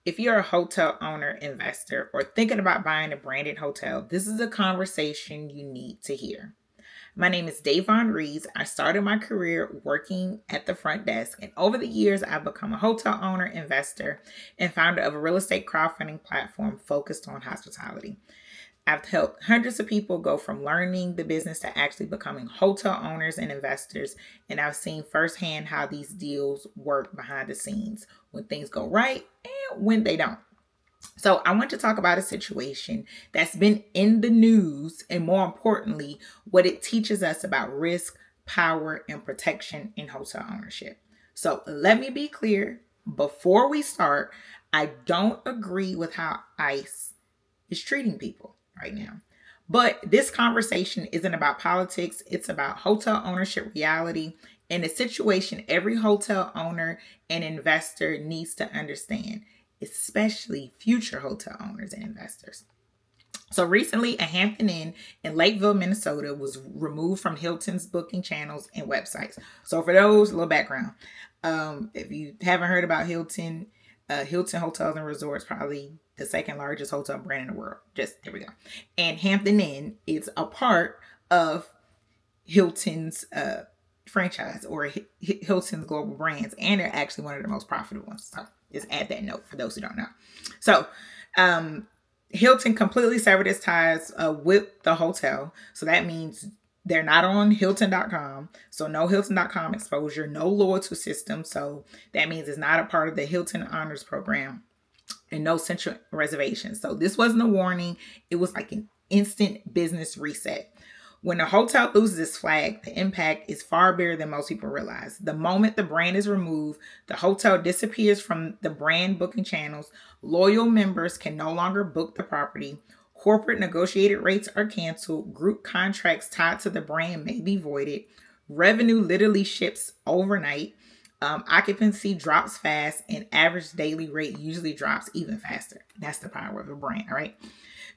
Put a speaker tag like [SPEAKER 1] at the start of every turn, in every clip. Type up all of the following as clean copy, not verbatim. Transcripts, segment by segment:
[SPEAKER 1] If you're a hotel owner, investor, or thinking about buying a branded hotel, this is a conversation you need to hear. My name is Davon Reeves. I started my career working at the front desk, and over the years, I've become a hotel owner, investor, and founder of a real estate crowdfunding platform focused on hospitality. I've helped hundreds of people go from learning the business to actually becoming hotel owners and investors. And I've seen firsthand how these deals work behind the scenes when things go right and when they don't. So, I want to talk about a situation that's been in the news and, more importantly, what it teaches us about risk, power, and protection in hotel ownership. So, let me be clear before we start, I don't agree with how ICE is treating people right now. But this conversation isn't about politics, it's about hotel ownership reality and a situation every hotel owner and investor needs to understand, especially future hotel owners and investors. So recently, a Hampton Inn in Lakeville, Minnesota was removed from Hilton's booking channels and websites. So for those, a little background. If you haven't heard about Hilton, Hilton Hotels and Resorts, probably the second largest hotel brand in the world. Just there we go. And Hampton Inn is a part of Hilton's franchise or Hilton's global brands, and they're actually one of the most profitable ones. So just add that note for those who don't know. So Hilton completely severed its ties with the hotel. So that means they're not on Hilton.com. So no Hilton.com exposure, no loyalty system. So that means it's not a part of the Hilton Honors program and no central reservations. So this wasn't a warning. It was like an instant business reset. When a hotel loses its flag, the impact is far bigger than most people realize. The moment the brand is removed, the hotel disappears from the brand booking channels. Loyal members can no longer book the property. Corporate negotiated rates are canceled. Group contracts tied to the brand may be voided. Revenue literally shifts overnight. Occupancy drops fast, and average daily rate usually drops even faster. That's the power of a brand, all right?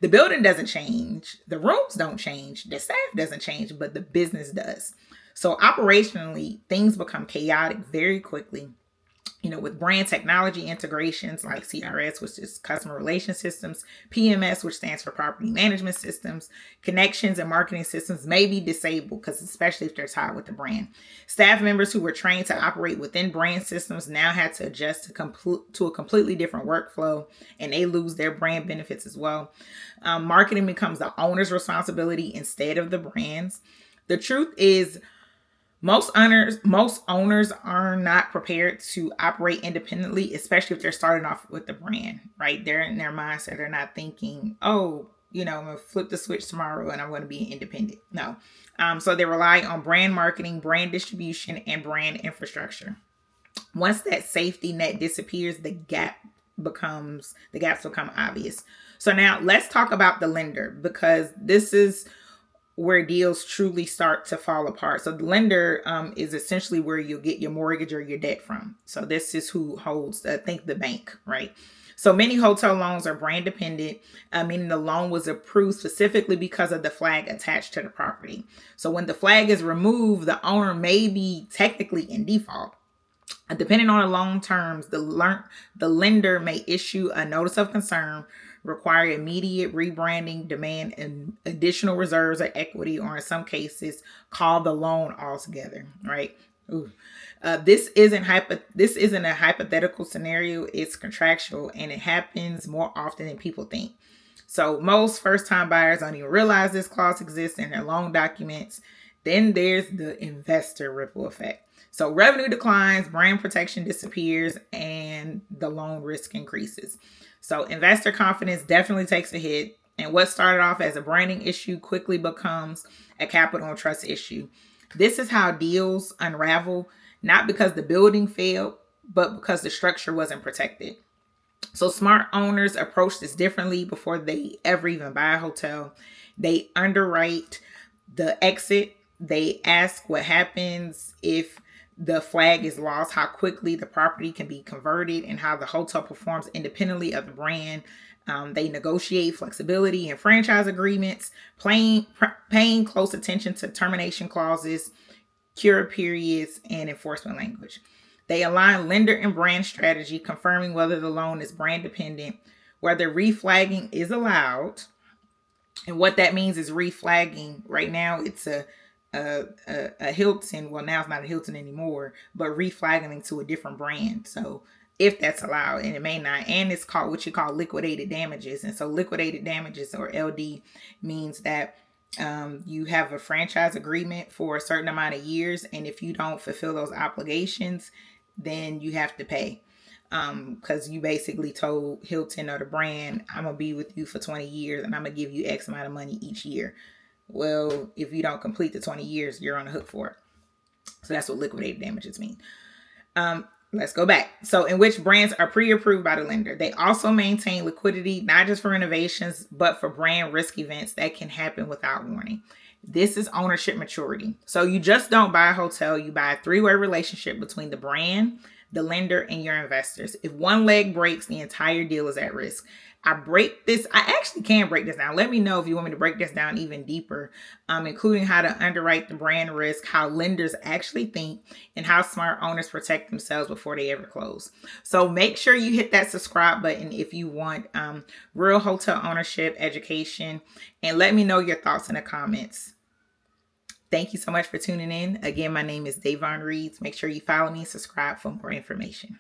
[SPEAKER 1] The building doesn't change. The rooms don't change. The staff doesn't change, but the business does. So operationally, things become chaotic very quickly. With brand technology integrations like CRS, which is customer relation systems, PMS, which stands for property management systems, connections and marketing systems may be disabled because especially if they're tied with the brand. Staff members who were trained to operate within brand systems now had to adjust to a completely different workflow, and they lose their brand benefits as well. Marketing becomes the owner's responsibility instead of the brand's. The truth is, most owners are not prepared to operate independently, especially if they're starting off with the brand, right? They're in their mindset. They're not thinking, I'm going to flip the switch tomorrow and I'm going to be independent. No. So they rely on brand marketing, brand distribution, and brand infrastructure. Once that safety net disappears, the gaps become obvious. So now let's talk about the lender, because this is where deals truly start to fall apart. So the lender is essentially where you'll get your mortgage or your debt from. So this is who holds, think the bank, right? So many hotel loans are brand dependent, meaning the loan was approved specifically because of the flag attached to the property. So when the flag is removed, the owner may be technically in default. Depending on the loan terms, the lender may issue a notice of concern, require immediate rebranding, demand and additional reserves or equity, or in some cases, call the loan altogether, right? This isn't a hypothetical scenario. It's contractual, and it happens more often than people think. So most first-time buyers don't even realize this clause exists in their loan documents. Then there's the investor ripple effect. So revenue declines, brand protection disappears, and the loan risk increases. So investor confidence definitely takes a hit, and what started off as a branding issue quickly becomes a capital and trust issue. This is how deals unravel, not because the building failed, but because the structure wasn't protected. So smart owners approach this differently before they ever even buy a hotel. They underwrite the exit. They ask what happens if the flag is lost, how quickly the property can be converted, and how the hotel performs independently of the brand. They negotiate flexibility and franchise agreements, paying close attention to termination clauses, cure periods, and enforcement language. They align lender and brand strategy, confirming whether the loan is brand dependent, whether reflagging is allowed. And what that means is reflagging. Right now, it's a Hilton. Well, now it's not a Hilton anymore, but reflagging to a different brand. So if that's allowed, and it may not, and it's called what you call liquidated damages. And so liquidated damages, or LD, means that you have a franchise agreement for a certain amount of years, and if you don't fulfill those obligations, then you have to pay. Because you basically told Hilton or the brand, I'm gonna be with you for 20 years and I'm gonna give you X amount of money each year. Well, if you don't complete the 20 years, you're on the hook for it. So that's what liquidated damages mean. Let's go back. So in which brands are pre-approved by the lender. They also maintain liquidity, not just for renovations, but for brand risk events that can happen without warning. This is ownership maturity. So you just don't buy a hotel, you buy a three-way relationship between the brand, the lender, and your investors. If one leg breaks, the entire deal is at risk. I actually can break this down. Let me know if you want me to break this down even deeper, including how to underwrite the brand risk, how lenders actually think, and how smart owners protect themselves before they ever close. So make sure you hit that subscribe button if you want real hotel ownership education, and let me know your thoughts in the comments. Thank you so much for tuning in. Again, my name is Davon Reeds. Make sure you follow me and subscribe for more information.